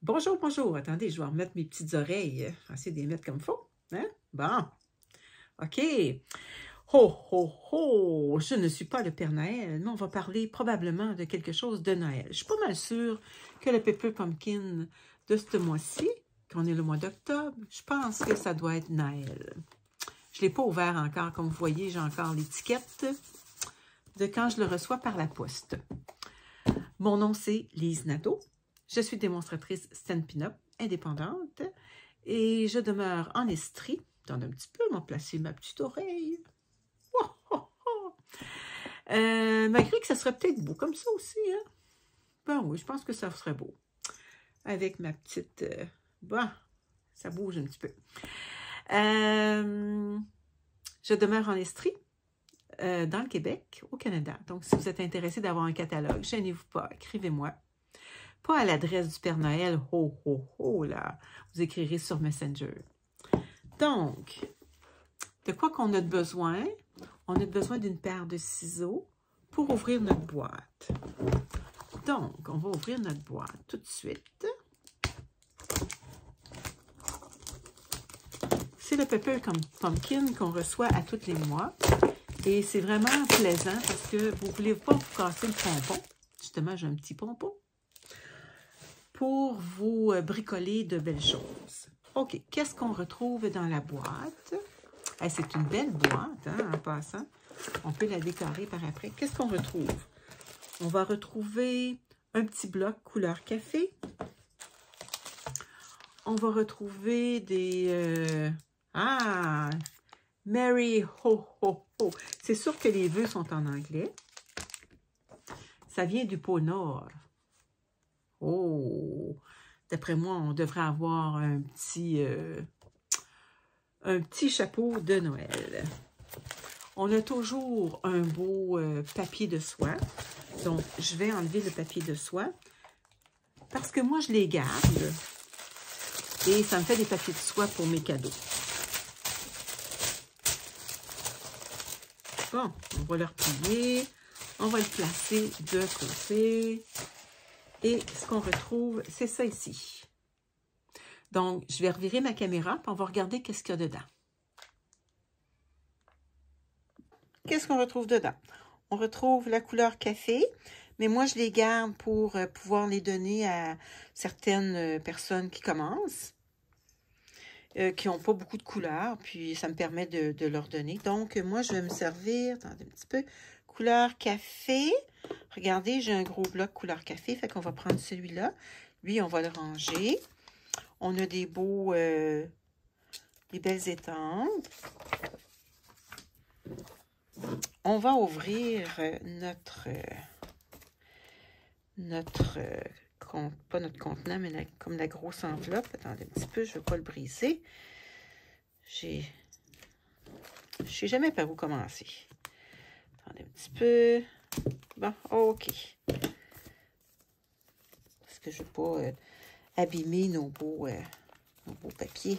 Bonjour, bonjour. Attendez, je vais remettre mes petites oreilles. Essayer de les mettre comme il faut. Hein? Bon. OK. Ho, ho, ho! Je ne suis pas le Père Noël, mais on va parler probablement de quelque chose de Noël. Je suis pas mal sûre que le Pepper Pumpkin de ce mois-ci, qu'on est le mois d'octobre, je pense que ça doit être Noël. Je ne l'ai pas ouvert encore. Comme vous voyez, j'ai encore l'étiquette de quand je le reçois par la poste. Mon nom, c'est Lise Nadeau. Je suis démonstratrice Stampin' Up indépendante et je demeure en Estrie. Attendez un petit peu, m'en placer ma petite oreille. Oh, oh, oh. Malgré que ça serait peut-être beau comme ça aussi. Hein? Ben oui, je pense que ça serait beau. Avec ma petite... bon, ça bouge un petit peu. Je demeure en Estrie, dans le Québec, au Canada. Donc, si vous êtes intéressé d'avoir un catalogue, gênez-vous pas, écrivez-moi. Pas à l'adresse du Père Noël, ho, ho, ho, là. Vous écrirez sur Messenger. Donc, de quoi qu'on a besoin? On a besoin d'une paire de ciseaux pour ouvrir notre boîte. Donc, on va ouvrir notre boîte tout de suite. C'est le Pepper Pumpkin qu'on reçoit à tous les mois. Et c'est vraiment plaisant parce que vous ne voulez pas vous casser le pompon. Justement, j'ai un petit pompon. Pour vous bricoler de belles choses. OK, qu'est-ce qu'on retrouve dans la boîte? Hey, c'est une belle boîte, hein, en passant. On peut la décorer par après. Qu'est-ce qu'on retrouve? On va retrouver un petit bloc couleur café. On va retrouver des... Merry Ho Ho Ho. C'est sûr que les vœux sont en anglais. Ça vient du pôle Nord. Oh! D'après moi, on devrait avoir un petit chapeau de Noël. On a toujours un beau papier de soie. Donc, je vais enlever le papier de soie parce que moi, je les garde. Et ça me fait des papiers de soie pour mes cadeaux. Bon, on va le replier. On va le placer de côté. Et ce qu'on retrouve, c'est ça ici. Donc, je vais revirer ma caméra, puis on va regarder qu'est-ce qu'il y a dedans. Qu'est-ce qu'on retrouve dedans? On retrouve la couleur café, mais moi, je les garde pour pouvoir les donner à certaines personnes qui commencent, qui n'ont pas beaucoup de couleurs, puis ça me permet de leur donner. Donc, moi, je vais me servir, attendez un petit peu, couleur café. Regardez, j'ai un gros bloc couleur café, fait qu'on va prendre celui-là. Lui, on va le ranger. On a des beaux, des belles étampes. On va ouvrir pas notre contenant, mais comme la grosse enveloppe. Attendez un petit peu, je ne veux pas le briser. Je ne sais jamais par où commencer. Attendez un petit peu. Bon, OK. Parce que je ne veux pas abîmer nos beaux papiers.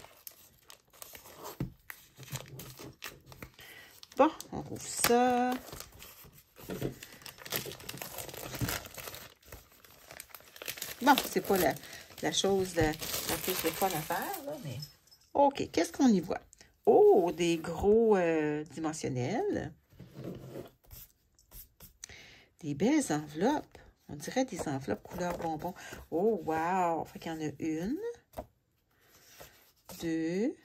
Bon, on rouvre ça. Bon, c'est pas la chose, la plus de fun à faire, là, mais... OK, qu'est-ce qu'on y voit? Oh, des gros dimensionnels. Des belles enveloppes. On dirait des enveloppes couleur bonbon. Oh, wow! Fait qu'il y en a une, 2,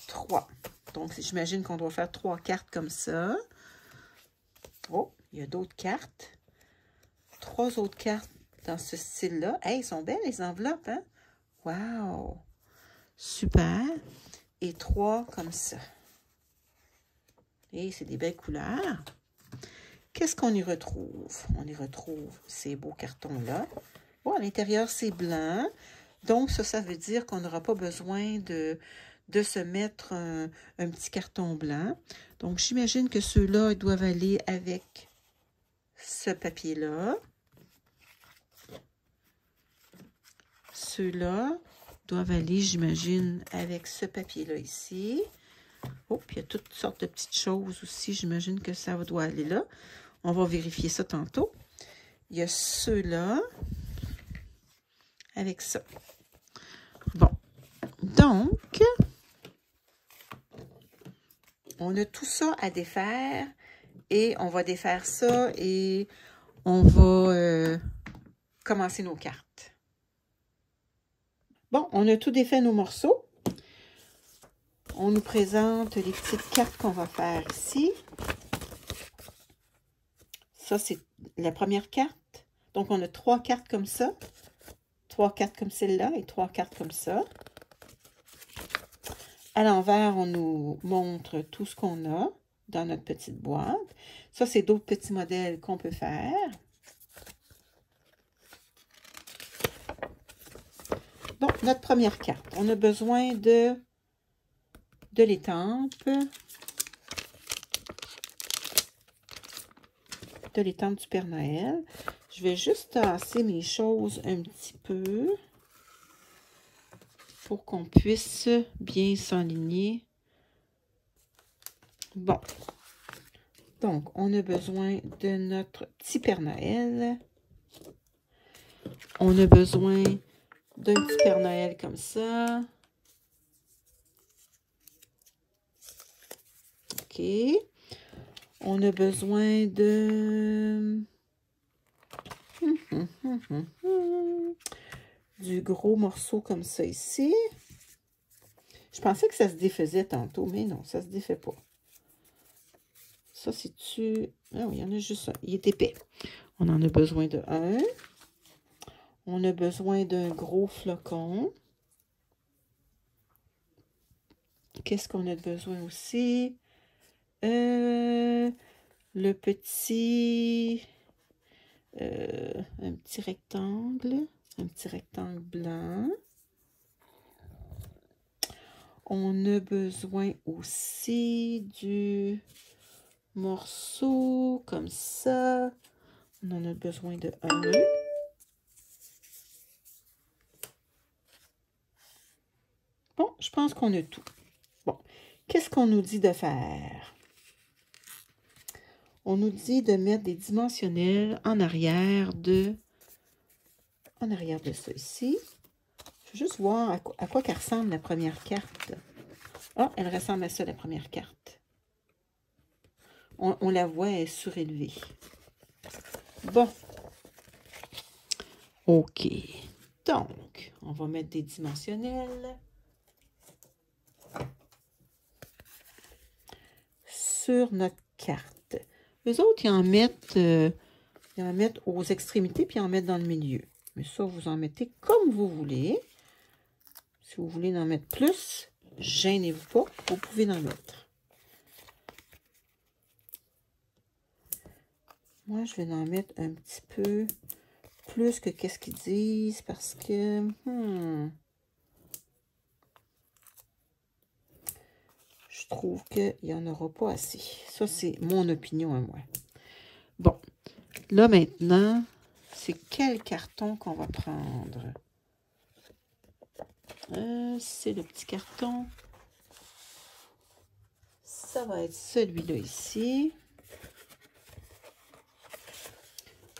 3. Donc, j'imagine qu'on doit faire 3 cartes comme ça. Oh, il y a d'autres cartes. 3 autres cartes dans ce style-là. Hey, elles sont belles, les enveloppes, hein? Wow! Super! Et 3 comme ça. Et c'est des belles couleurs. Qu'est-ce qu'on y retrouve? On y retrouve ces beaux cartons-là. Bon, à l'intérieur, c'est blanc. Donc, ça veut dire qu'on n'aura pas besoin de se mettre un petit carton blanc. Donc, j'imagine que ceux-là, ils doivent aller avec ce papier-là. Ceux-là doivent aller, j'imagine, avec ce papier-là ici. Oh, puis il y a toutes sortes de petites choses aussi. J'imagine que ça doit aller là. On va vérifier ça tantôt. Il y a ceux-là avec ça. Donc, on a tout ça à défaire et on va défaire ça et on va commencer nos cartes. Bon, on a tout défait nos morceaux. On nous présente les petites cartes qu'on va faire ici. Ça, c'est la première carte. Donc, on a 3 cartes comme ça. 3 cartes comme celle-là et 3 cartes comme ça. À l'envers, on nous montre tout ce qu'on a dans notre petite boîte. Ça, c'est d'autres petits modèles qu'on peut faire. Bon, notre première carte. On a besoin de l'étampe. De l'étampe du Père Noël. Je vais juste tasser mes choses un petit peu pour qu'on puisse bien s'enligner. Bon. Donc, on a besoin de notre petit Père Noël. On a besoin d'un petit Père Noël comme ça. OK. On a besoin de... du gros morceau comme ça ici. Je pensais que ça se défaisait tantôt, mais non, ça ne se défait pas. Ça, c'est-tu... Ah oui, il y en a juste un. Il est épais. On en a besoin de un. On a besoin d'un gros flocon. Qu'est-ce qu'on a besoin aussi? Le petit... un petit rectangle. Un petit rectangle blanc. On a besoin aussi du morceau comme ça. On en a besoin de un. Bon, je pense qu'on a tout. Bon, qu'est-ce qu'on nous dit de faire? On nous dit de mettre des dimensionnels en arrière de ça ici. Je vais juste voir à quoi qu'elle ressemble la première carte. Ah, elle ressemble à ça, la première carte. On la voit, elle est surélevée. Bon. OK. Donc, on va mettre des dimensionnels sur notre carte. Les autres, ils en mettent aux extrémités, puis ils en mettent dans le milieu. Mais ça, vous en mettez comme vous voulez. Si vous voulez en mettre plus, gênez-vous pas, vous pouvez en mettre. Moi, je vais en mettre un petit peu plus que qu'est-ce qu'ils disent, parce que... je trouve qu'il n'y en aura pas assez. Ça, c'est mon opinion à moi. Bon, là maintenant, c'est quel carton qu'on va prendre? C'est le petit carton. Ça va être celui-là ici.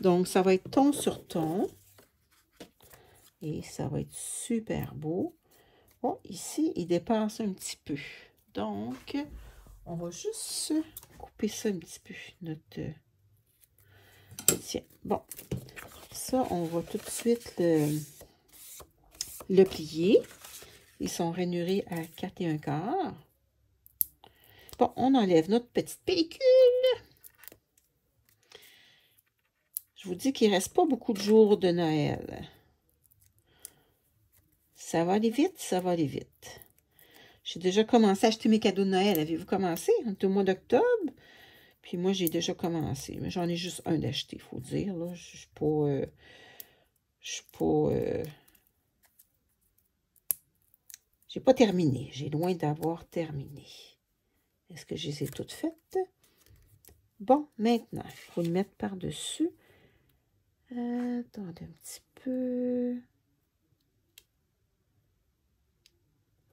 Donc, ça va être ton sur ton. Et ça va être super beau. Bon, ici, il dépasse un petit peu. Donc, on va juste couper ça un petit peu. Notre... Tiens, bon. Ça, on va tout de suite le plier. Ils sont rainurés à 4 1/4. Bon, on enlève notre petite pellicule. Je vous dis qu'il ne reste pas beaucoup de jours de Noël. Ça va aller vite, ça va aller vite. J'ai déjà commencé à acheter mes cadeaux de Noël. Avez-vous commencé? On est au mois d'octobre. Puis moi, j'ai déjà commencé. Mais j'en ai juste un d'acheter, il faut dire. Là. Je suis pas... j'ai pas terminé. J'ai loin d'avoir terminé. Est-ce que je les ai toutes faites? Bon, maintenant, il faut le mettre par-dessus. Attendez un petit peu.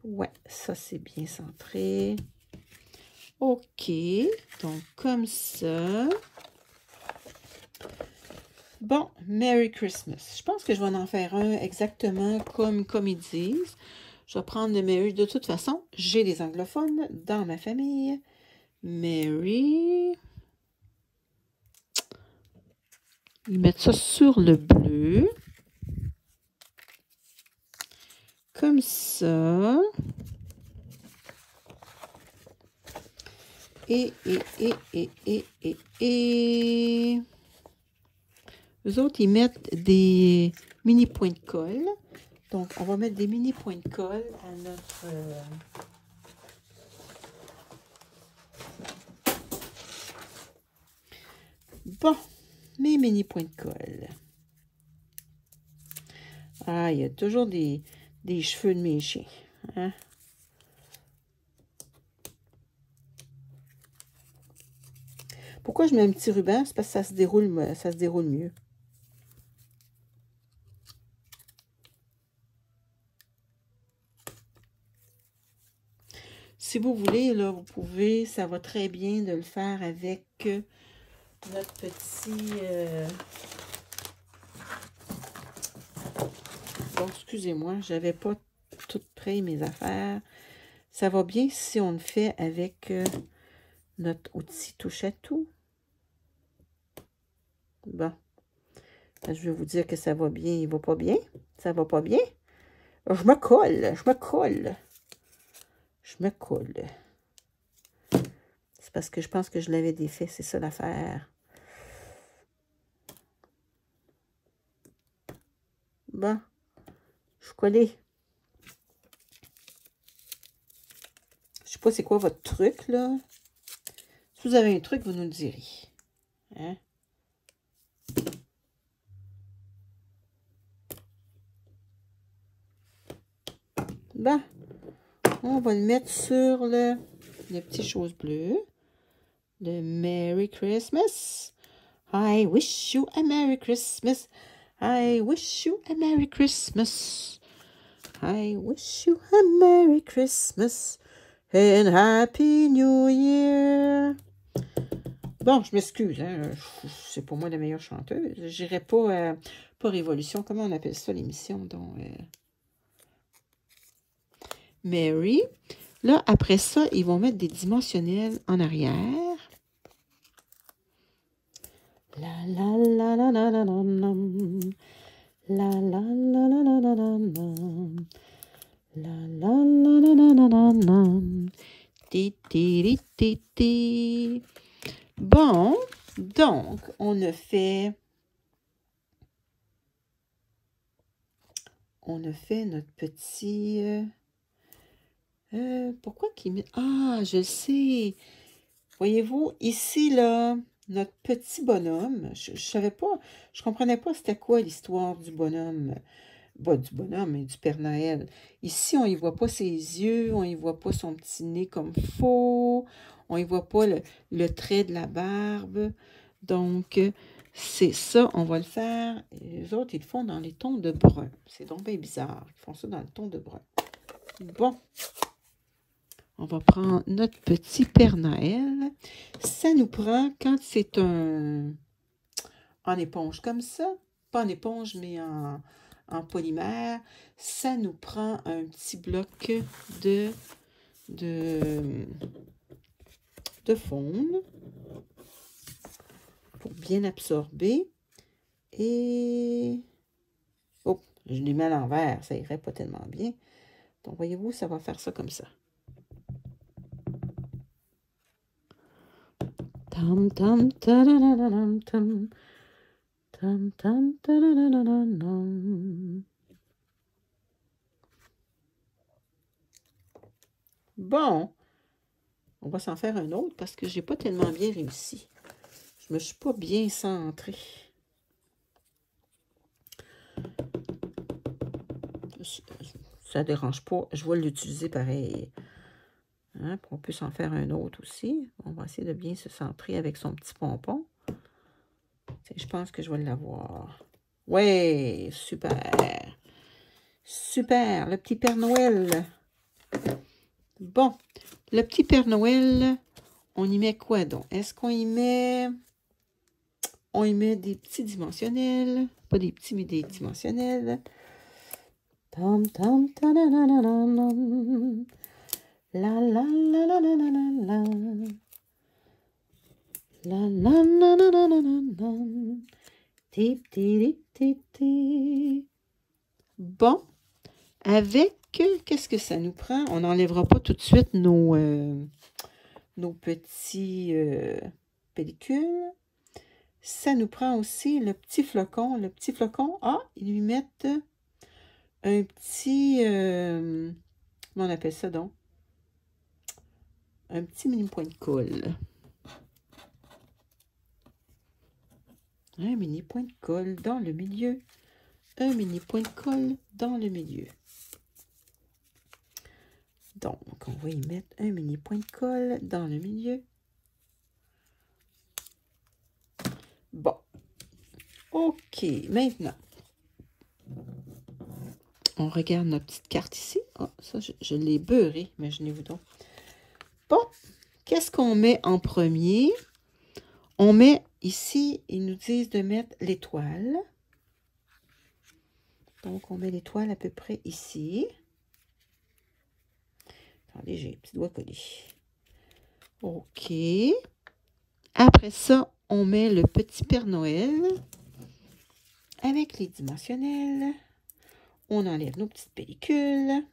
Ouais, ça c'est bien centré. OK, donc comme ça. Bon, Merry Christmas. Je pense que je vais en faire un exactement comme ils disent. Je vais prendre le Mary. De toute façon, j'ai des anglophones dans ma famille. Mary. Ils mettent ça sur le bleu. Comme ça. Et. Eux autres, ils mettent des mini points de colle. Donc, on va mettre des mini points de colle à notre... Bon, mes mini points de colle. Ah, il y a toujours des cheveux de mes chiens. Hein? Pourquoi je mets un petit ruban? C'est parce que ça se déroule mieux. Si vous voulez, là, vous pouvez, ça va très bien de le faire avec notre petit... Bon, excusez-moi, j'avais pas tout prêt mes affaires. Ça va bien si on le fait avec notre outil touche à tout. Bon. Je vais vous dire que ça va bien. Il va pas bien? Ça va pas bien? Je me colle. C'est parce que je pense que je l'avais défait. C'est ça l'affaire. Bon. Je suis collée. Je sais pas c'est quoi votre truc, là. Si vous avez un truc, vous nous le direz. Hein? Bon. On va le mettre sur le petit chose bleue. Le Merry Christmas. I wish you a Merry Christmas. I wish you a Merry Christmas. I wish you a Merry Christmas and Happy New Year. Bon, je m'excuse, hein, c'est pour moi la meilleure chanteuse. J'irai pas Révolution, comment on appelle ça l'émission, donc Mary. Là, après ça, ils vont mettre des dimensionnels en arrière. La la la la la la la la. La la la la la la la la. La la la la la la la la. Ti ti ti ti. Bon, donc, on a fait notre petit... pourquoi qu'il met... Ah, je sais. Voyez-vous, ici, là, notre petit bonhomme, je savais pas, je comprenais pas c'était quoi l'histoire du bonhomme. Pas du bonhomme, mais du Père Noël. Ici, on y voit pas ses yeux, on y voit pas son petit nez comme faux, on y voit pas le trait de la barbe. Donc, c'est ça, on va le faire. Et les autres, ils le font dans les tons de brun. C'est donc bien bizarre. Ils font ça dans le ton de brun. Bon. On va prendre notre petit Père Noël. Ça nous prend, quand c'est en éponge comme ça, pas en éponge, mais en polymère, ça nous prend un petit bloc de fond pour bien absorber. Et... Oh, je l'ai mis à l'envers, ça irait pas tellement bien. Donc, voyez-vous, ça va faire ça comme ça. Tam tam ta da da da tam tam tam ta da da da da. Bon, on va s'en faire un autre parce que j'ai pas tellement bien réussi. Je me suis pas bien centrée. Ça dérange pas, je vais l'utiliser pareil. Hein, pour qu'on puisse en faire un autre aussi. On va essayer de bien se centrer avec son petit pompon. Je pense que je vais l'avoir. Ouais, super. Super, le petit Père Noël. Bon, le petit Père Noël, on y met quoi donc? Est-ce qu'on y met... On y met des petits dimensionnels. Pas des petits, mais des dimensionnels. Tam tam ta na na na na na. La la la la la la la la. La la la la la la la la. Tip tip tip tip. Bon, avec qu'est-ce que ça nous prend? On n'enlèvera pas tout de suite nos petits pellicules. Ça nous prend aussi le petit flocon. Le petit flocon, ils lui mettent un petit, comment on appelle ça donc? Un petit mini point de colle. Un mini point de colle dans le milieu. Un mini point de colle dans le milieu. Donc, on va y mettre un mini point de colle dans le milieu. Bon. OK, maintenant, on regarde notre petite carte ici. Ça, je l'ai beurré, imaginez-vous donc. Bon, qu'est-ce qu'on met en premier? On met ici, ils nous disent de mettre l'étoile. Donc, on met l'étoile à peu près ici. Attendez, j'ai un petit doigt collé. OK. Après ça, on met le petit Père Noël avec les dimensionnels. On enlève nos petites pellicules.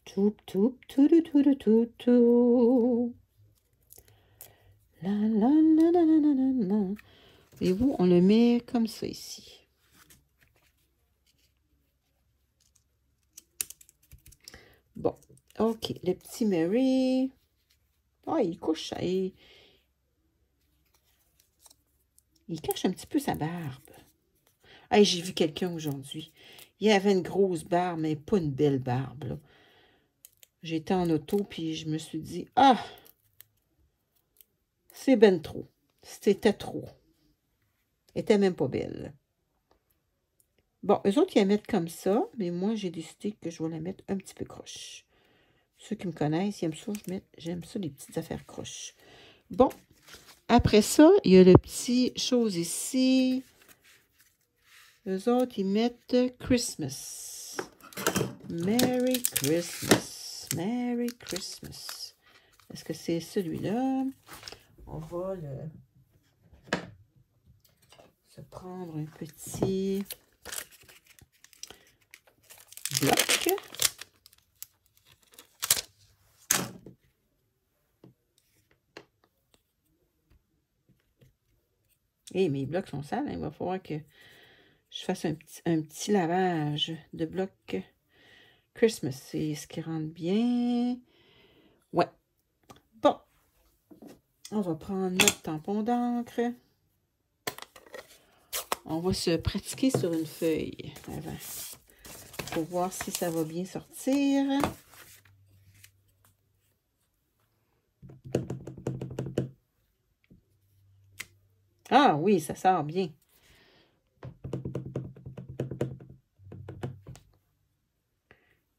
Tout, tout, tout, tout, tout, tout, tout. La, la, la, la, la, la, la. Voyez-vous, on le met comme ça ici. Bon, OK. Le petit Mary. Il couche. Il cache un petit peu sa barbe. J'ai vu quelqu'un aujourd'hui. Il avait une grosse barbe, mais pas une belle barbe. J'étais en auto, puis je me suis dit, c'est ben trop. C'était trop. Elle était même pas belle. Bon, eux autres, ils la mettent comme ça, mais moi, j'ai décidé que je vais la mettre un petit peu croche. Ceux qui me connaissent, ils aiment ça, j'aime ça, les petites affaires croches. Bon, après ça, il y a le petit chose ici. Eux autres, ils mettent Christmas. Merry Christmas. Merry Christmas. Est-ce que c'est celui-là? On va se prendre un petit bloc. Et mes blocs sont sales. Il va falloir que je fasse un petit lavage de blocs Christmas. C'est ce qui rentre bien. Ouais. Bon. On va prendre notre tampon d'encre. On va se pratiquer sur une feuille avant. Pour voir si ça va bien sortir. Ah oui, ça sort bien.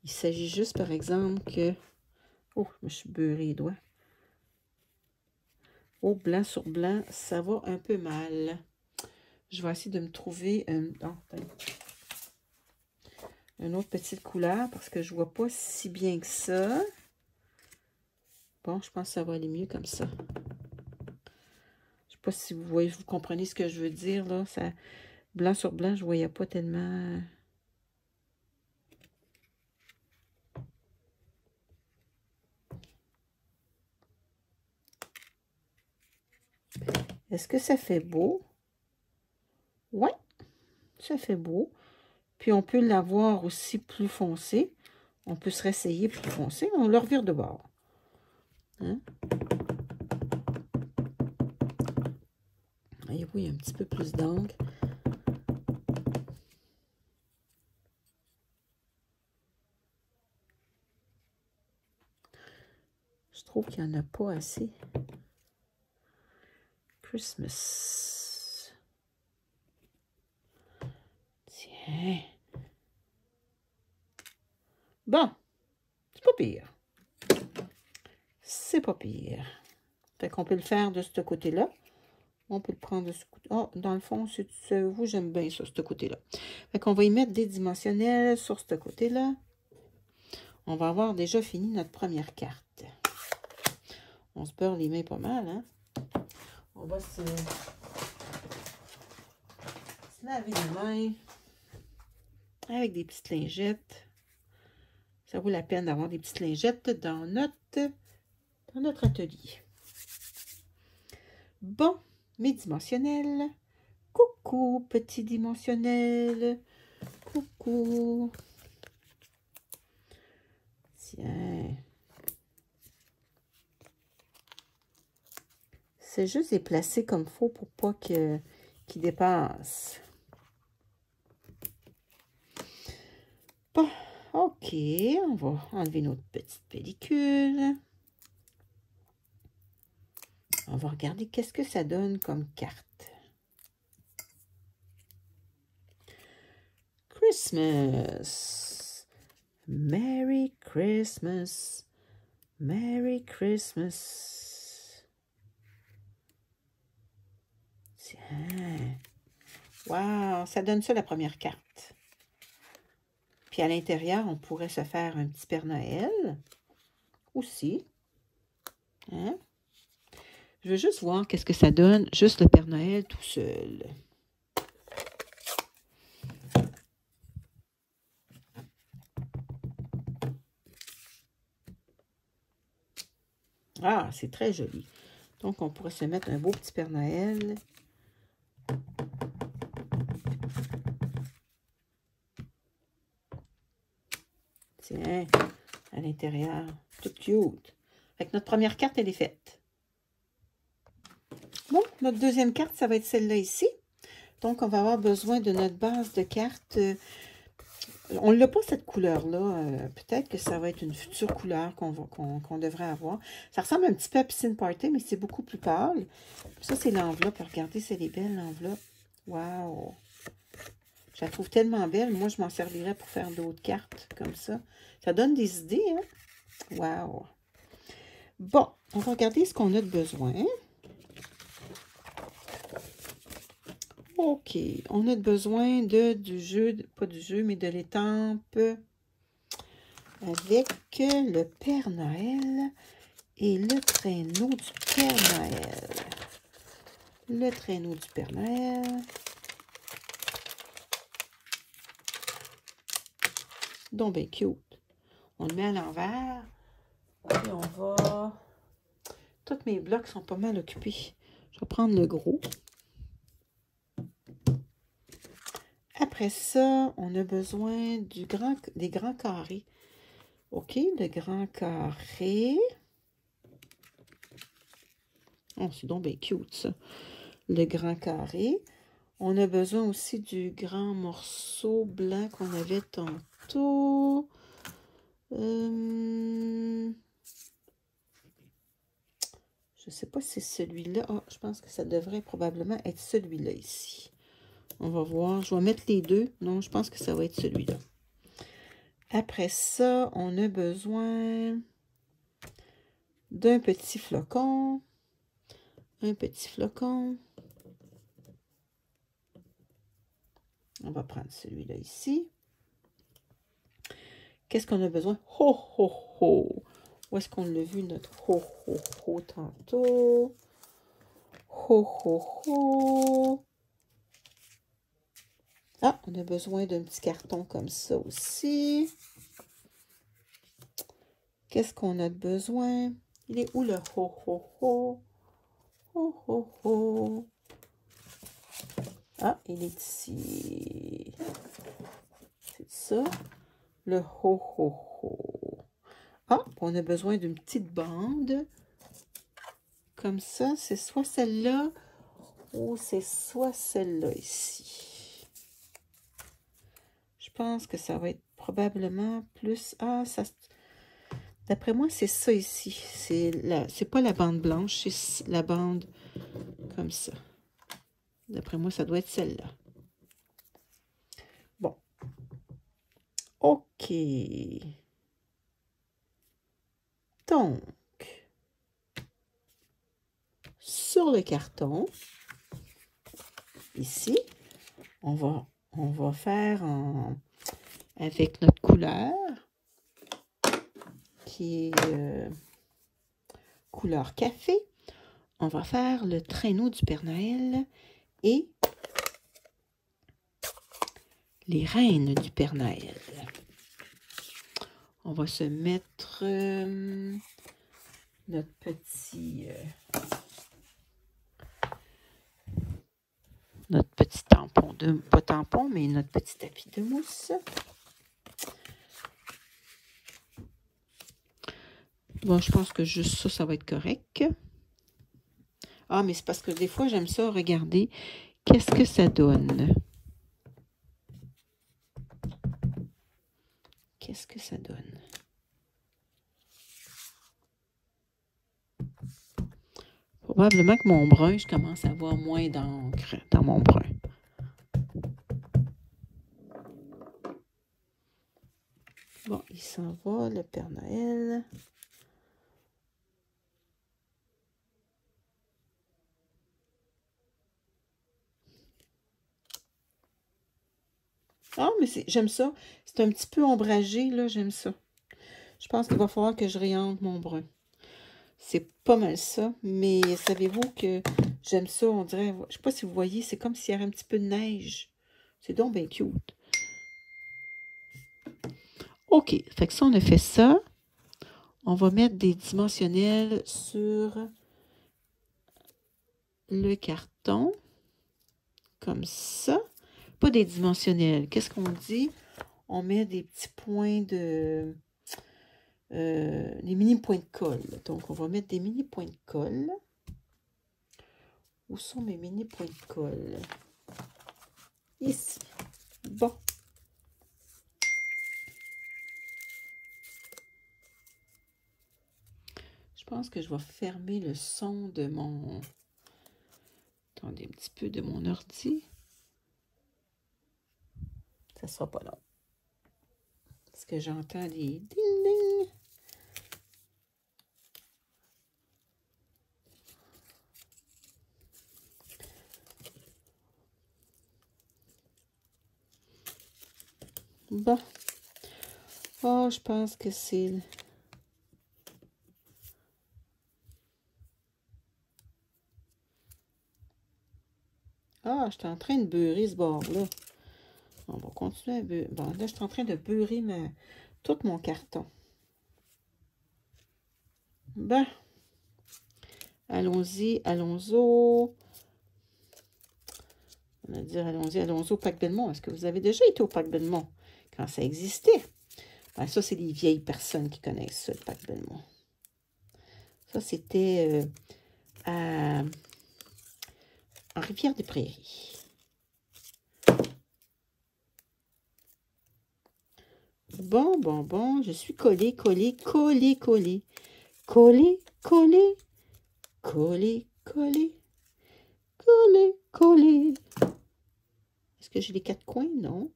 Il s'agit juste, par exemple, que... Oh, je me suis beurré les doigts. Oh, blanc sur blanc, ça va un peu mal. Je vais essayer de me trouver une autre petite couleur parce que je vois pas si bien que ça. Bon, je pense que ça va aller mieux comme ça. Je sais pas si vous comprenez ce que je veux dire, là. Ça, blanc sur blanc, je voyais pas tellement... Est-ce que ça fait beau? Oui, ça fait beau. Puis on peut l'avoir aussi plus foncé. On peut se réessayer plus foncé. On le revire de bord. Hein? Voyez-vous, il y a un petit peu plus d'encre. Je trouve qu'il n'y en a pas assez. Christmas. Tiens. Bon, c'est pas pire. C'est pas pire. Fait qu'on peut le faire de ce côté-là. On peut le prendre de ce côté. Oh, dans le fond, vous, j'aime bien ça, ce côté-là. Fait qu'on va y mettre des dimensionnels sur ce côté-là. On va avoir déjà fini notre première carte. On se beurre les mains pas mal, hein? On va se laver les mains avec des petites lingettes. Ça vaut la peine d'avoir des petites lingettes dans notre atelier. Bon, mes dimensionnels. Coucou, petit dimensionnel. Coucou. Tiens. C'est juste les placer comme il faut pour pas qu'ils dépassent. Bon, ok, on va enlever notre petite pellicule. On va regarder qu'est-ce que ça donne comme carte. Christmas. Merry Christmas. Merry Christmas. Tiens. Wow, ça donne ça la première carte. Puis à l'intérieur, on pourrait se faire un petit Père Noël aussi. Hein? Je veux juste voir qu'est-ce que ça donne, juste le Père Noël tout seul. Ah, c'est très joli. Donc, on pourrait se mettre un beau petit Père Noël. Tiens, à l'intérieur, tout cute. Fait que notre première carte, elle est faite. Bon, notre deuxième carte, ça va être celle-là ici. Donc, on va avoir besoin de notre base de cartes. On n'a pas cette couleur-là. Peut-être que ça va être une future couleur qu'on devrait avoir. Ça ressemble un petit peu à Piscine Party, mais c'est beaucoup plus pâle. Ça, c'est l'enveloppe. Regardez, c'est les belles, l'enveloppe. Wow! Je la trouve tellement belle. Moi, je m'en servirais pour faire d'autres cartes comme ça. Ça donne des idées, hein? Wow! Bon, on va regarder ce qu'on a de besoin. OK, on a besoin du jeu, pas du jeu, mais de l'étampe avec le Père Noël et le traîneau du Père Noël. Le traîneau du Père Noël. Donc, bien cute. On le met à l'envers. Et on va... Tous mes blocs sont pas mal occupés. Je vais prendre le gros. Après ça, on a besoin des grands carrés. OK, le grand carré. Oh, c'est donc bien cute, ça. Le grand carré. On a besoin aussi du grand morceau blanc qu'on avait tantôt. Je ne sais pas si c'est celui-là. Ah, je pense que ça devrait probablement être celui-là ici. On va voir. Je vais mettre les deux. Non, je pense que ça va être celui-là. Après ça, on a besoin d'un petit flocon. Un petit flocon. On va prendre celui-là ici. Qu'est-ce qu'on a besoin? Ho, ho, ho! Où est-ce qu'on l'a vu, notre ho, ho, ho, tantôt? Ho, ho, ho! Ah, on a besoin d'un petit carton comme ça aussi. Qu'est-ce qu'on a besoin? Il est où le ho, ho, ho? Ho, ho, ho! Ah, il est ici. C'est ça. Le ho, ho, ho. Ah, on a besoin d'une petite bande. Comme ça, c'est soit celle-là ou c'est soit celle-là ici. Je pense que ça va être probablement plus... Ah, ça... D'après moi, c'est ça ici. C'est pas la bande blanche, c'est la bande comme ça. D'après moi, ça doit être celle-là. Bon. OK. Donc, sur le carton, ici. On va faire avec notre couleur, qui est couleur café. On va faire le traîneau du Père Noël et les reines du Père Noël. On va se mettre notre petit tampon, pas tampon, mais notre petit tapis de mousse. Bon, je pense que juste ça, ça va être correct. Ah, mais c'est parce que des fois, j'aime ça regarder qu'est-ce que ça donne. Qu'est-ce que ça donne? Probablement que mon brun, je commence à avoir moins d'encre dans mon brun. Bon, il s'en va, le Père Noël. Ah, mais j'aime ça. C'est un petit peu ombragé, là, j'aime ça. Je pense qu'il va falloir que je réangle mon brun. C'est pas mal ça, mais savez-vous que j'aime ça, on dirait, je sais pas si vous voyez, c'est comme s'il y avait un petit peu de neige. C'est donc bien cute. OK, fait que ça, on a fait ça. On va mettre des dimensionnels sur le carton, comme ça. Pas des dimensionnels. Qu'est-ce qu'on dit? On met des petits points de... les mini points de colle. Donc, on va mettre des mini points de colle. Où sont mes mini points de colle? Ici. Bon. Je pense que je vais fermer le son de mon... Attendez un petit peu de mon ordi. Ça sera pas long. Parce que j'entends des ding-ding. Bon. Oh, je pense que c'est... Ah, je suis en train de beurrer ce bord-là. On va continuer à beurrer. Bon, là, je suis en train de beurrer tout mon carton. Ben, allons-y, allons-y. On va dire allons-y, allons-y au Parc Belmont. Est-ce que vous avez déjà été au Parc Belmont quand ça existait? Ben, ça, c'est les vieilles personnes qui connaissent ça, le Parc Belmont. Ça, c'était en Rivière-des-Prairies. Bon, bon, bon, je suis collée, collée, collée, collée. Collée, collée, collée, collée, collée, collée. Est-ce que j'ai les 4 coins? Non.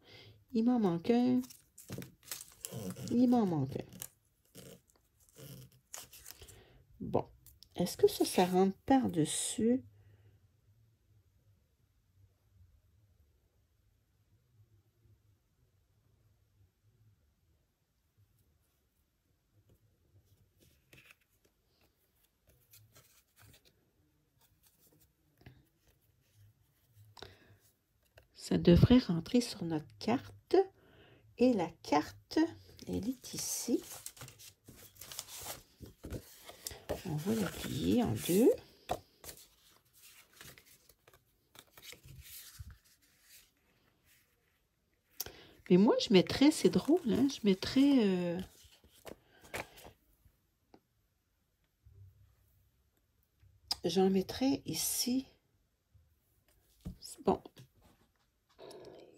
Il m'en manque un. Il m'en manque un. Bon. Est-ce que ça rentre par-dessus? Ça devrait rentrer sur notre carte. Et la carte, elle est ici. On va la plier en deux. Mais moi, je mettrais, c'est drôle, hein, je mettrais... j'en mettrais ici. Bon.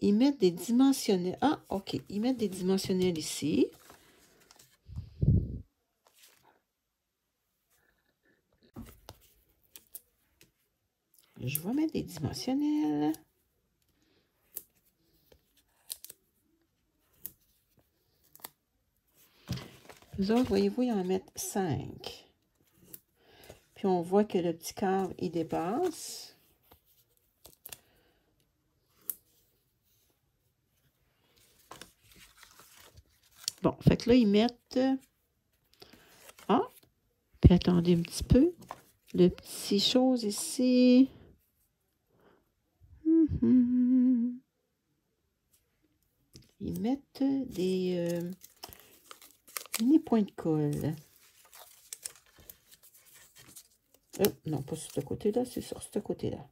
Ils mettent des dimensionnels. Ah, OK. Ils mettent des dimensionnels ici. Je vais mettre des dimensionnels. Vous autres, voyez-vous, ils en mettent 5. Puis on voit que le petit cadre, il dépasse. Bon, fait que là, ils mettent... Ah, puis attendez un petit peu. Le petit chose ici. Ils mettent des mini points de colle. Oh, non, pas sur ce côté-là, c'est sur ce côté-là.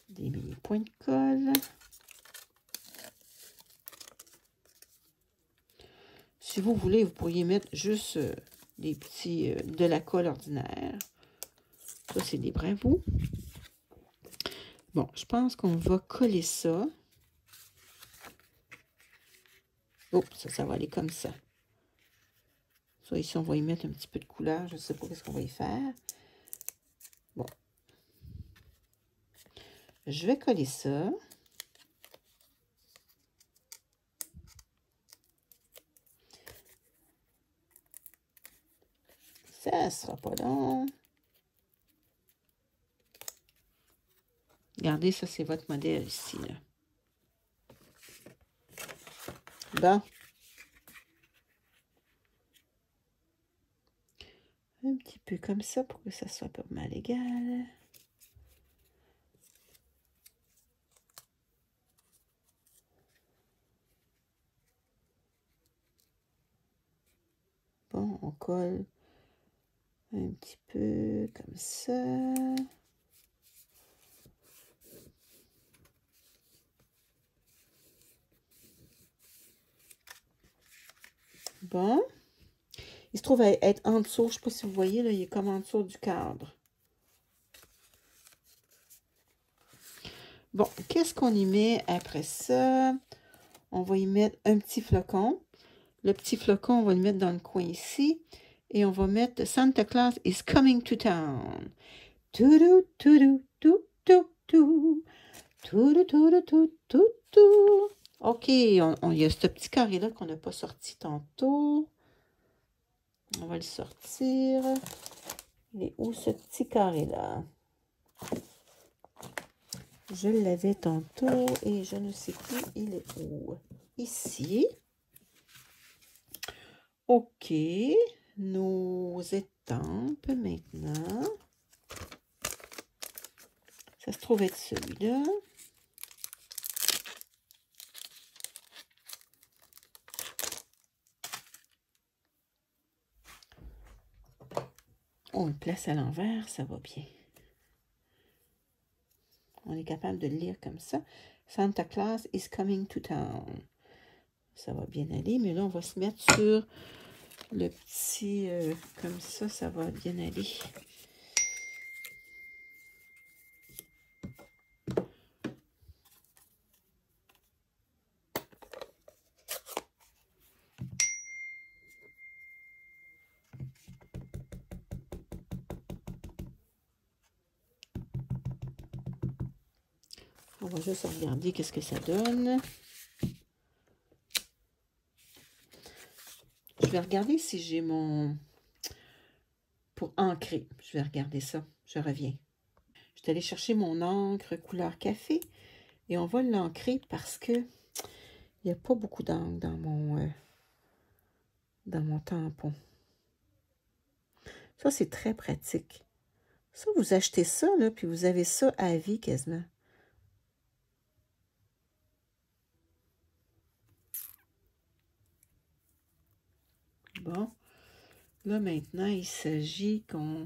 Des mini points de colle. Si vous voulez, vous pourriez mettre juste des petits de la colle ordinaire. Ça, c'est des bravos. Bon, je pense qu'on va coller ça. Oh, ça va aller comme ça. Ça, ici, on va y mettre un petit peu de couleur. Je ne sais pas ce qu'on va y faire. Bon. Je vais coller ça. Ça ne sera pas long. Regardez, ça, c'est votre modèle ici, là. Bon. Un petit peu comme ça pour que ça soit pas mal égal. Bon, on colle un petit peu comme ça. Bon. Il se trouve à être en dessous, je ne sais pas si vous voyez, là, il est comme en dessous du cadre. Bon, qu'est-ce qu'on y met après ça? On va y mettre un petit flocon. Le petit flocon, on va le mettre dans le coin ici. Et on va mettre Santa Claus is coming to town. Toudou, toudou, tou, tou, tou. Toudou, toudou, tou, tou, tou. OK, il y a ce petit carré-là qu'on n'a pas sorti tantôt. On va le sortir. Il est où ce petit carré-là? Je l'avais tantôt et je ne sais plus il est où. Ici. OK. Nos étampes maintenant. Ça se trouve être celui-là. On le place à l'envers, ça va bien. On est capable de le lire comme ça. Santa Claus is coming to town. Ça va bien aller, mais là, on va se mettre sur le petit... comme ça va bien aller. On va juste regarder qu'est-ce que ça donne. Je vais regarder si j'ai mon... Pour ancrer. Je vais regarder ça. Je reviens. Je vais aller chercher mon encre couleur café. Et on va l'ancrer parce que il n'y a pas beaucoup d'encre dans mon tampon. Ça, c'est très pratique. Ça, vous achetez ça, là, puis vous avez ça à vie quasiment. Bon. Là, maintenant, il s'agit qu'on...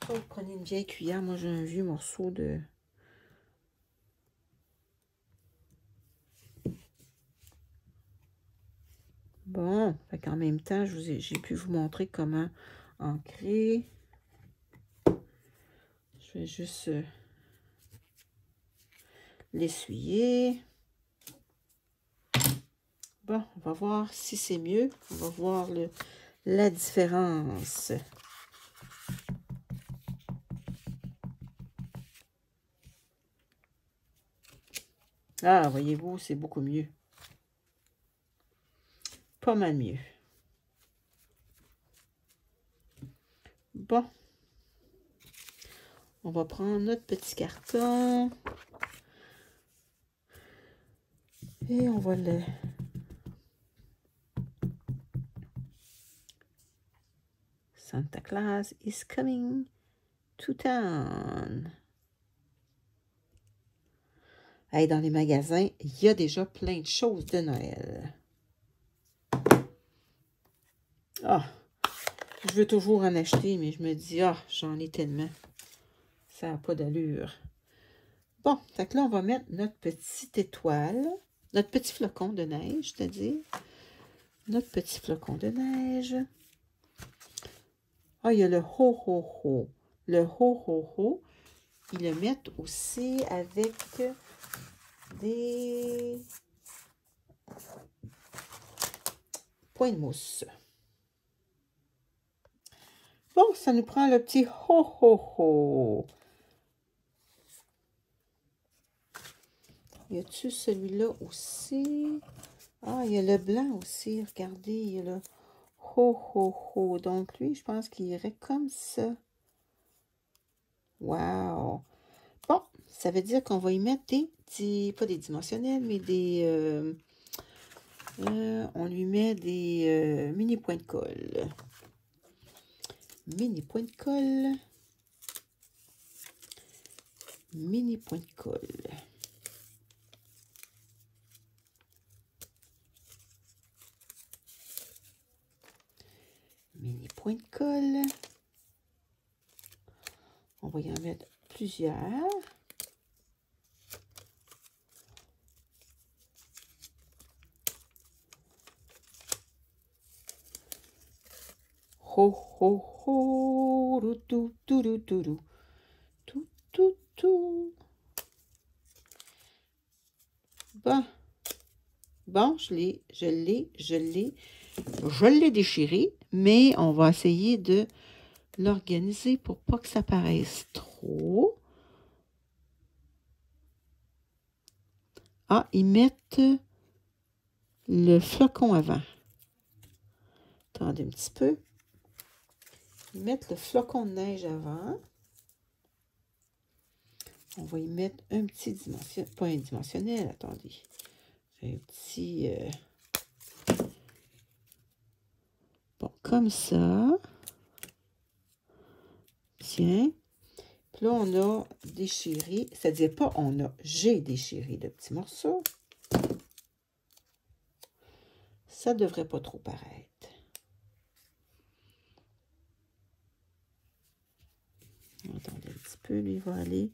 Oh, prenez une vieille cuillère. Moi, j'ai un vieux morceau de... Bon, fait qu'en même temps, j'ai pu vous montrer comment ancrer. Je vais juste l'essuyer. Bon, on va voir si c'est mieux. On va voir la différence. Ah, voyez-vous, c'est beaucoup mieux. Pas mal mieux. Bon. On va prendre notre petit carton. Et on va le... Santa Claus is coming to town. Hey, dans les magasins, il y a déjà plein de choses de Noël. Ah, je veux toujours en acheter, mais je me dis, ah, j'en ai tellement. Ça n'a pas d'allure. Bon, fait que là, on va mettre notre petite étoile, notre petit flocon de neige, c'est-à-dire notre petit flocon de neige. Ah, il y a le ho-ho-ho. Le ho-ho-ho, ils le mettent aussi avec des points de mousse. Bon, ça nous prend le petit ho-ho-ho. Y a-tu celui-là aussi? Ah, il y a le blanc aussi. Regardez, il y a le ho-ho-ho. Donc, lui, je pense qu'il irait comme ça. Wow! Bon, ça veut dire qu'on va y mettre pas des dimensionnels, mais des... on lui met des mini points de colle. Mini points de colle. Mini points de colle. Mini point de colle. On va y en mettre plusieurs. Ho, ho, ho, tout, tout, tout, tout, tout, tout, tout, tout. Bon, bon, je l'ai déchiré, mais on va essayer de l'organiser pour pas que ça paraisse trop. Ah, ils mettent le flocon avant. Attendez un petit peu. Ils mettent le flocon de neige avant. On va y mettre un petit dimensionnel, pas un dimensionnel, attendez. Un petit... Bon, comme ça. Tiens. Puis là, on a déchiré, c'est-à-dire pas on a, j'ai déchiré le petit morceau. Ça devrait pas trop paraître. Attendez un petit peu, lui, il va aller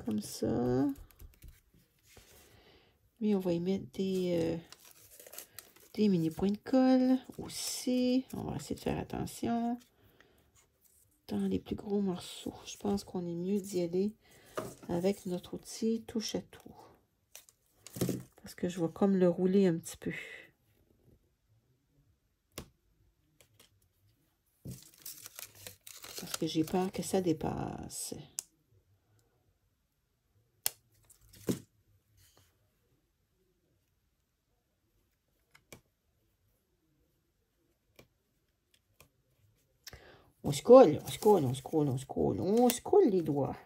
comme ça. Lui, on va y mettre des mini points de colle aussi. On va essayer de faire attention. Dans les plus gros morceaux, je pense qu'on est mieux d'y aller avec notre outil touche à tout. Parce que je vais comme le rouler un petit peu. Parce que j'ai peur que ça dépasse. On se colle, on se colle, on se colle, on se colle, on se colle les doigts.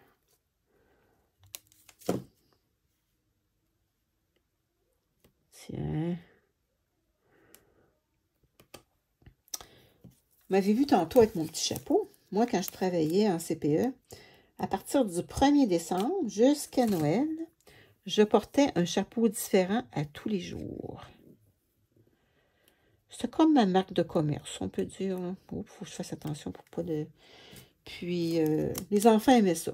Tiens. Vous m'avez vu tantôt avec mon petit chapeau. Moi, quand je travaillais en CPE, à partir du 1er décembre jusqu'à Noël, je portais un chapeau différent à tous les jours. C'est comme ma marque de commerce, on peut dire. Il faut que je fasse attention pour pas de... Puis, les enfants aimaient ça.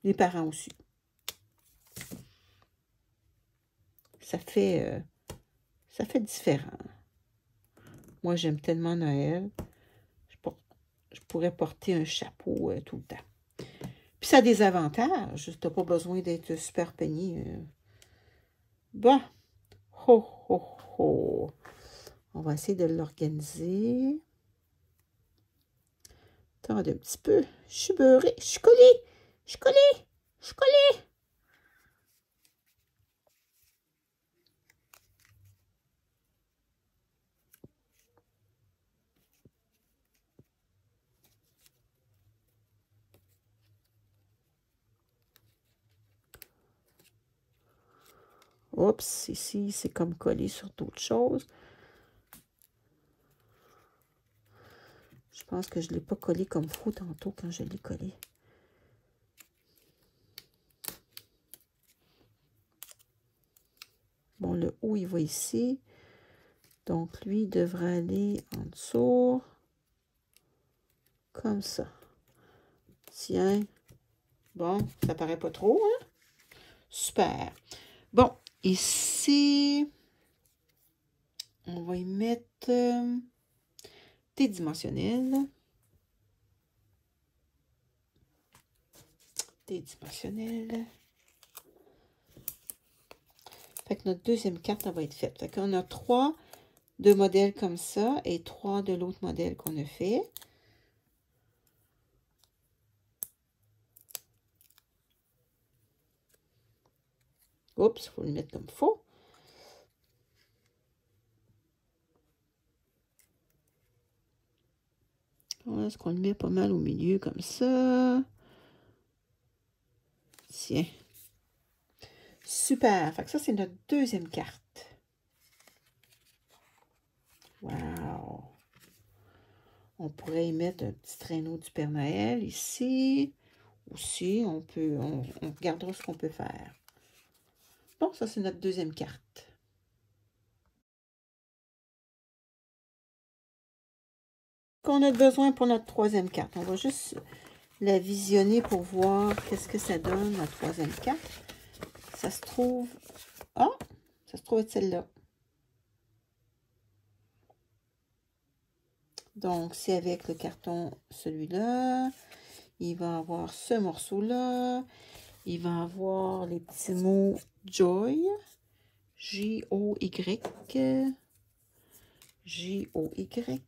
Les parents aussi. Ça fait différent. Moi, j'aime tellement Noël. Je pourrais porter un chapeau tout le temps. Puis, ça a des avantages. Tu n'as pas besoin d'être super peigné. Bon. Ho, ho, ho. On va essayer de l'organiser. Attendez un petit peu. Je suis beurrée. Je suis collée. Je suis collée. Je suis collée. Oups, ici, c'est comme collé sur d'autres choses. Je pense que je ne l'ai pas collé comme il faut tantôt quand je l'ai collé. Bon, le haut, il va ici. Donc, lui, il devrait aller en dessous. Comme ça. Tiens. Bon, ça paraît pas trop, hein? Super. Bon, ici, on va y mettre des dimensionnels. Des dimensionnels. Fait que notre deuxième carte, elle va être faite. Fait qu'on a 3 de modèles comme ça et 3 de l'autre modèle qu'on a fait. Oups, il faut le mettre comme il faut. Est-ce qu'on le met pas mal au milieu comme ça? Tiens. Super. Fait que ça, c'est notre deuxième carte. Wow. On pourrait y mettre un petit traîneau du Père Noël ici. Aussi, on regardera ce qu'on peut faire. Bon, ça, c'est notre deuxième carte. Qu'on a besoin pour notre troisième carte. On va juste la visionner pour voir qu'est-ce que ça donne, la troisième carte. Ça se trouve... Ah! Ça se trouve être celle-là. Donc, c'est avec le carton, celui-là. Il va avoir ce morceau-là. Il va avoir les petits mots Joy. J-O-Y. J-O-Y.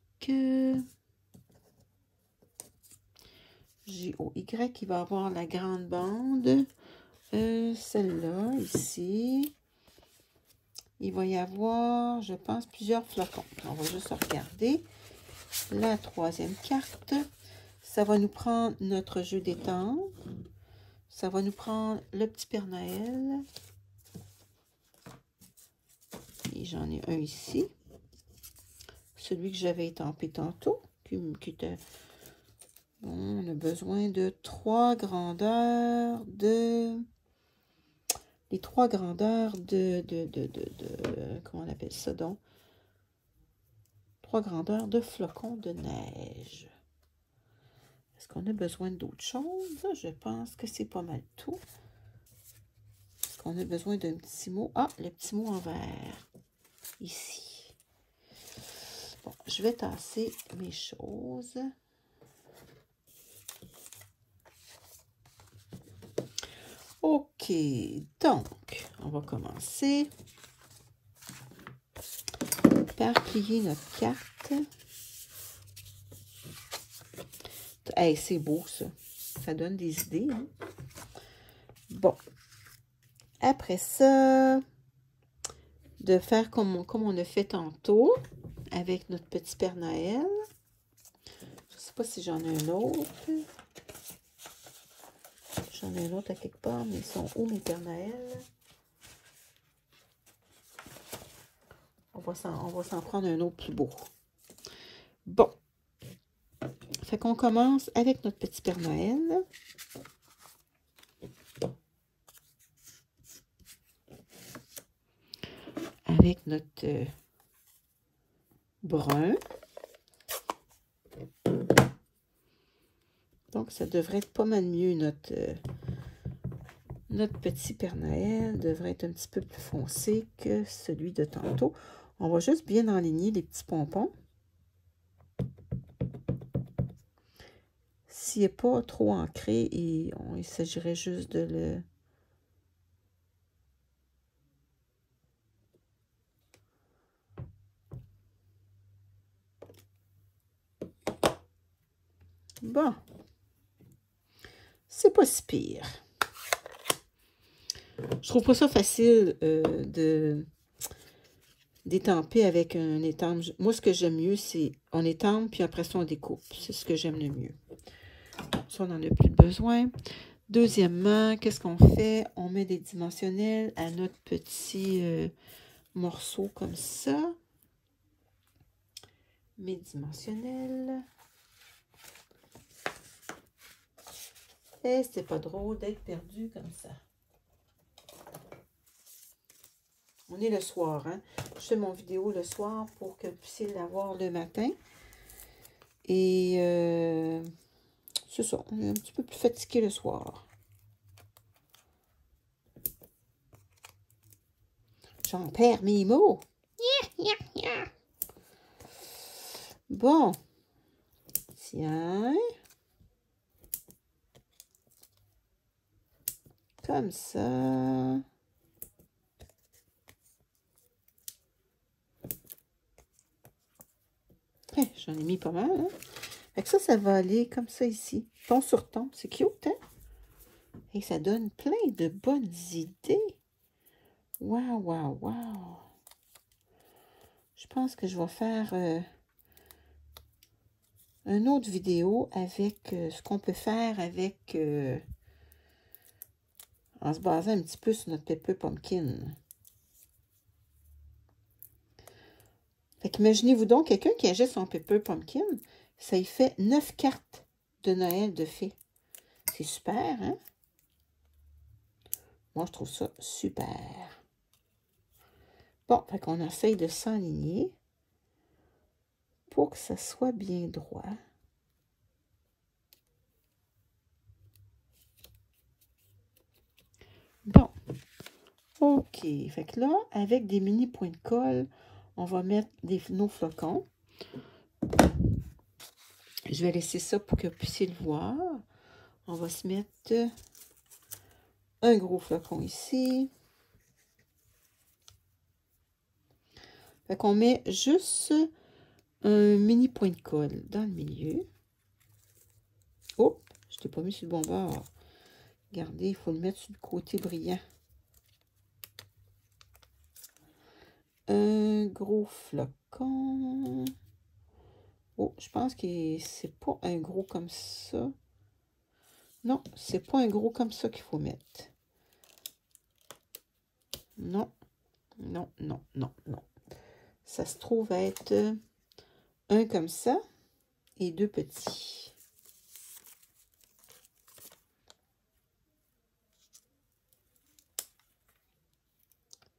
J-O-Y. Il va avoir la grande bande. Celle-là, ici. Il va y avoir, je pense, plusieurs flocons. On va juste regarder. La troisième carte. Ça va nous prendre notre jeu d'étendre. Ça va nous prendre le petit Père Noël. Et j'en ai un ici. Celui que j'avais étampé tantôt. Qui était... Bon, on a besoin de 3 grandeurs de... Les 3 grandeurs de comment on appelle ça donc? 3 grandeurs de flocons de neige. Est-ce qu'on a besoin d'autres choses? Je pense que c'est pas mal tout. Est-ce qu'on a besoin d'un petit mot? Ah, le petit mot en vert. Ici. Bon, je vais tasser mes choses. OK. Donc, on va commencer par plier notre carte. Hey, c'est beau, ça. Ça donne des idées, hein? Bon. Après ça, de faire comme on a fait tantôt avec notre petit Père Noël. Je ne sais pas si j'en ai un autre. J'en ai un autre à quelque part, mais ils sont où, mes Père Noël? On va s'en prendre un autre plus beau. Bon. Fait qu'on commence avec notre petit Père Noël. Avec notre brun. Donc, ça devrait être pas mal mieux. Notre petit Père Noël devrait être un petit peu plus foncé que celui de tantôt. On va juste bien enligner les petits pompons. S'il n'est pas trop ancré, il s'agirait juste de le... Bon. C'est pas si pire. Je trouve pas ça facile d'étamper avec un étampe. Moi, ce que j'aime mieux, c'est on étampe, puis après ça, on découpe. C'est ce que j'aime le mieux. Ça, on n'en a plus besoin. Deuxièmement, qu'est-ce qu'on fait? On met des dimensionnels à notre petit morceau comme ça. Mes dimensionnels. Et c'est pas drôle d'être perdu comme ça. On est le soir, hein? Je fais mon vidéo le soir pour que vous puissiez l'avoir le matin. Et c'est ça, on est un petit peu plus fatigué le soir. J'en perds mes mots. Bon. Tiens. Comme ça. J'en ai mis pas mal, hein? Fait que ça va aller comme ça ici. Ton sur ton. C'est cute, hein? Et ça donne plein de bonnes idées. Waouh, waouh, waouh. Je pense que je vais faire une autre vidéo avec ce qu'on peut faire avec... en se basant un petit peu sur notre Pepper Pumpkin. Fait qu'imaginez-vous donc quelqu'un qui achète son Pepper Pumpkin, ça y fait 9 cartes de Noël de fées. C'est super, hein? Moi, je trouve ça super. Bon, fait qu'on essaye de s'enligner pour que ça soit bien droit. Bon. OK. Fait que là, avec des mini points de colle, on va mettre nos flocons. Je vais laisser ça pour que vous puissiez le voir. On va se mettre un gros flocon ici. Fait qu'on met juste un mini point de colle dans le milieu. Oh, je ne l'ai pas mis sur le bon bord. Regardez, il faut le mettre sur le côté brillant. Un gros flocon. Oh, je pense que c'est pas un gros comme ça. Non, c'est pas un gros comme ça qu'il faut mettre. Non, non, non, non, non. Ça se trouve être un comme ça et deux petits.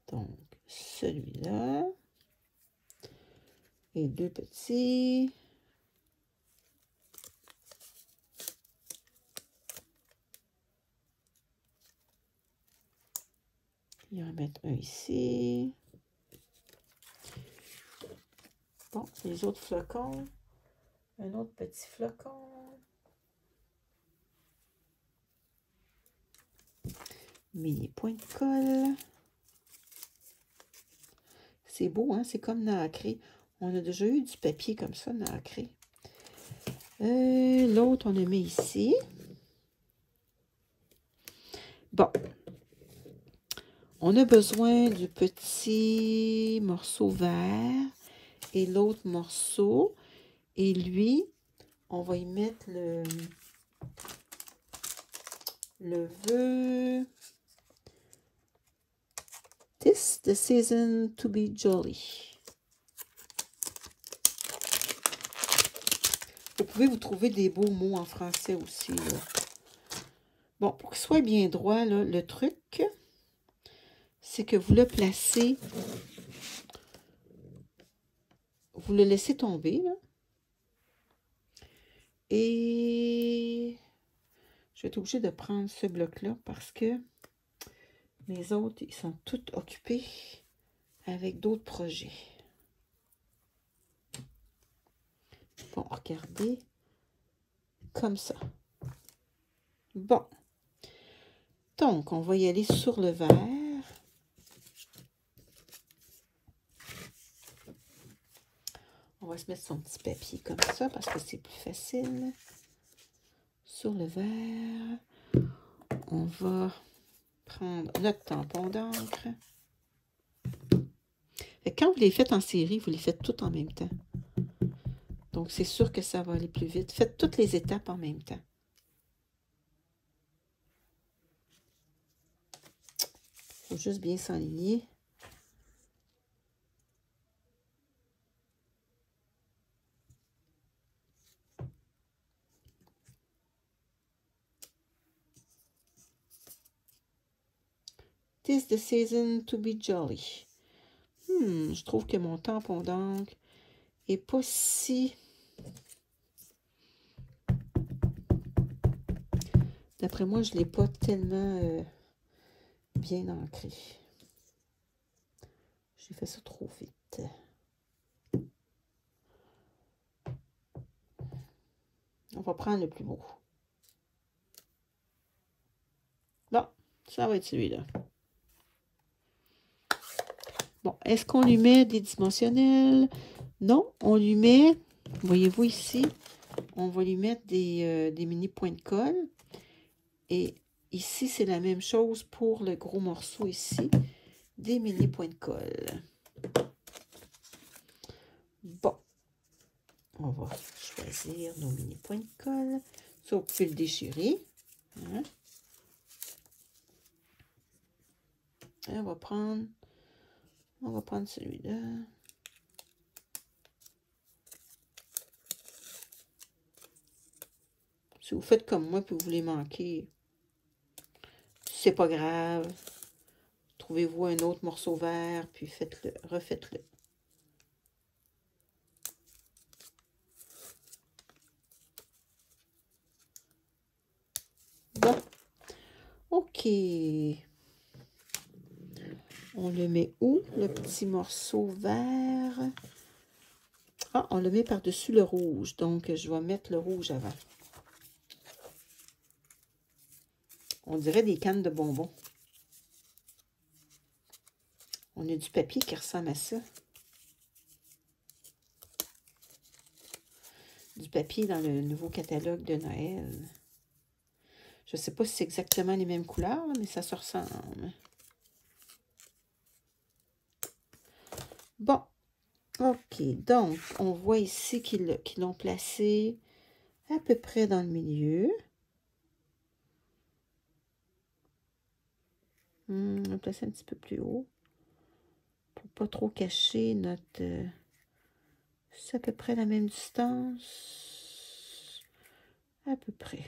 Donc, celui-là et deux petits. Il va en mettre un ici. Bon, les autres flocons. Un autre petit flocon. Mini point de colle. C'est beau, hein? C'est comme nacré. On a déjà eu du papier comme ça, nacré. L'autre, on le met ici. Bon. On a besoin du petit morceau vert et l'autre morceau. Et lui, on va y mettre le vœu. This the season to be jolly. Vous pouvez vous trouver des beaux mots en français aussi, là. Bon, pour qu'il soit bien droit, là, le truc, c'est que vous le placez, vous le laissez tomber, là. Et je vais être obligée de prendre ce bloc-là parce que les autres, ils sont tous occupés avec d'autres projets. Bon, regardez, comme ça. Bon. Donc, on va y aller sur le vert. On va se mettre son petit papier comme ça parce que c'est plus facile. Sur le vert, on va prendre notre tampon d'encre. Quand vous les faites en série, vous les faites toutes en même temps. Donc, c'est sûr que ça va aller plus vite. Faites toutes les étapes en même temps. faut juste bien s'enligner. Tis the season to be jolly. Je trouve que mon tampon d'encre est pas si... D'après moi, je ne l'ai pas tellement bien ancré. J'ai fait ça trop vite. On va prendre le plus beau. Bon, ça va être celui-là. Bon, est-ce qu'on lui met des dimensionnels? Non, on lui met, voyez-vous ici, on va lui mettre des mini points de colle. Et ici, c'est la même chose pour le gros morceau ici, des mini points de colle. Bon, on va choisir nos mini points de colle. Ça, vous pouvez le déchirer. Hein? Et on va prendre celui-là. Si vous faites comme moi, puis vous les manquez, c'est pas grave. Trouvez-vous un autre morceau vert, puis faites-le, refaites-le. Bon, ok. On le met où, le petit morceau vert? Ah, on le met par-dessus le rouge. Donc, je vais mettre le rouge avant. On dirait des cannes de bonbons. On a du papier qui ressemble à ça. Du papier dans le nouveau catalogue de Noël. Je ne sais pas si c'est exactement les mêmes couleurs, mais ça se ressemble. Bon, ok. Donc, on voit ici qu'ils l'ont placé à peu près dans le milieu. On va placer un petit peu plus haut. Pour pas trop cacher notre... c'est à peu près la même distance. À peu près.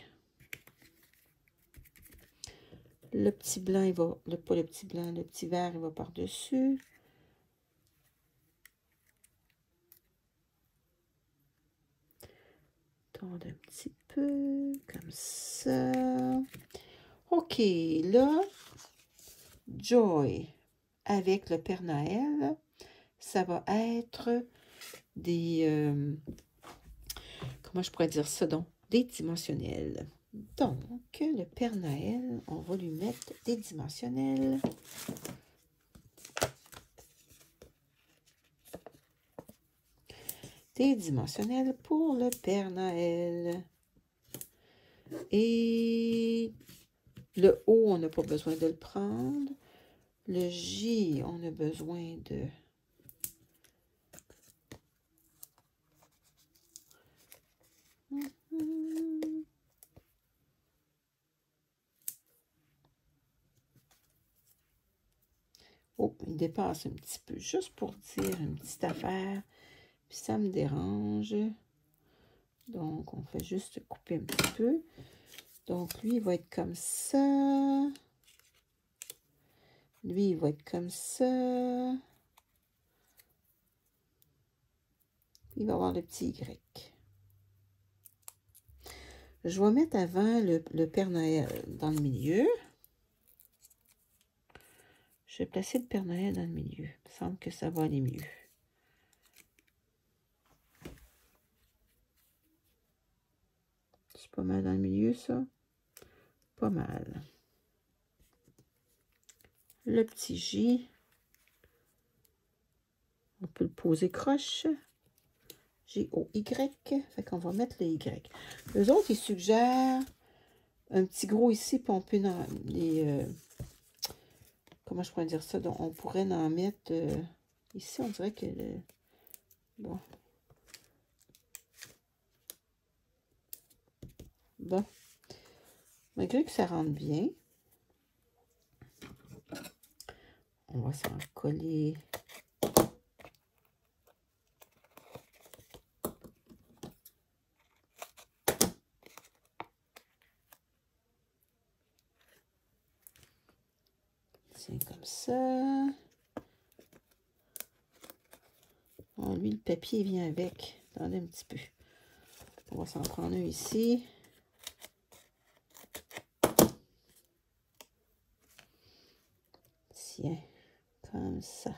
Le petit blanc, il va... pas le petit blanc, le petit vert, il va par-dessus. Tendre un petit peu, comme ça. OK, là, Joy avec le Père Noël, ça va être des... comment je pourrais dire ça, donc? Des dimensionnels. Donc, le Père Noël, on va lui mettre des dimensionnels. Des dimensionnels pour le Père Noël. Et le O, on n'a pas besoin de le prendre. Le J, on a besoin de... Oh, il dépasse un petit peu, juste pour dire une petite affaire. Puis ça me dérange. Donc, on fait juste couper un petit peu. Donc, lui, il va être comme ça. Lui, il va être comme ça. Il va avoir le petit Y. Je vais mettre avant le Père Noël dans le milieu. Je vais placer le Père Noël dans le milieu. Il me semble que ça va aller mieux. C'est pas mal dans le milieu, ça? Pas mal. Le petit J. On peut le poser croche. J-O-Y. Fait qu'on va mettre le Y. Eux autres, ils suggèrent un petit gros ici, puis on peut en les... comment je pourrais dire ça? Donc, on pourrait en mettre... ici, on dirait que... bon. Bon. Malgré que ça rentre bien. On va s'en coller. C'est comme ça. Oh, lui, le papier vient avec. Attendez un petit peu. On va s'en prendre un ici. Tiens, comme ça.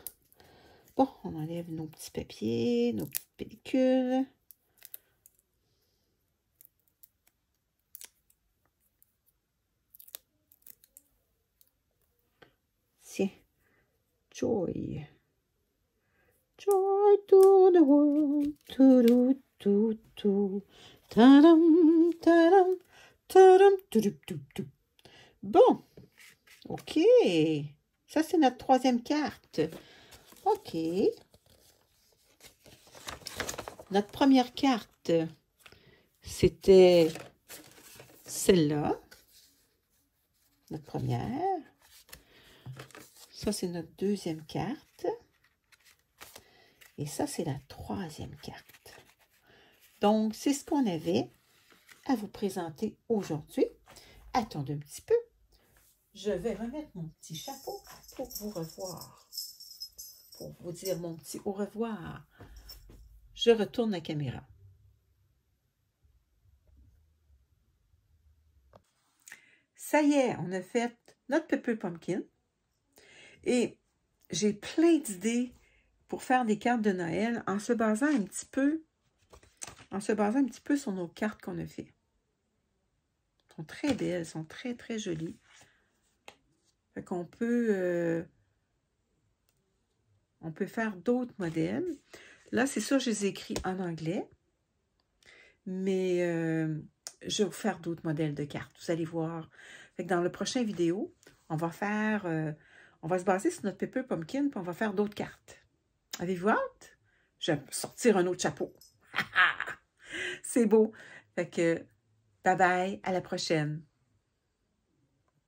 Bon, on enlève nos petits papiers, nos petites pellicules. Tiens, joy. Joy to the world. Tout, tout, tout. Tadam, tadam, tadam, tout, tout, tout. Bon, ok. Ça, c'est notre troisième carte. Ok. Notre première carte, c'était celle-là. Notre première. Ça, c'est notre deuxième carte. Et ça, c'est la troisième carte. Donc, c'est ce qu'on avait à vous présenter aujourd'hui. Attendez un petit peu. Je vais remettre mon petit chapeau pour vous revoir. Pour vous dire mon petit au revoir. Je retourne la caméra. Ça y est, on a fait notre Pepper Pumpkin. Et j'ai plein d'idées pour faire des cartes de Noël en se basant un petit peu sur nos cartes qu'on a fait. Elles sont très belles, elles sont très, très jolies. Fait qu'on peut, on peut faire d'autres modèles. Là, c'est sûr, je les ai écrits en anglais. Mais je vais vous faire d'autres modèles de cartes. Vous allez voir. Fait que dans la prochaine vidéo, on va faire... on va se baser sur notre Pepper Pumpkin, puis on va faire d'autres cartes. Avez-vous hâte? Je vais sortir un autre chapeau. C'est beau. Fait que, bye bye, à la prochaine.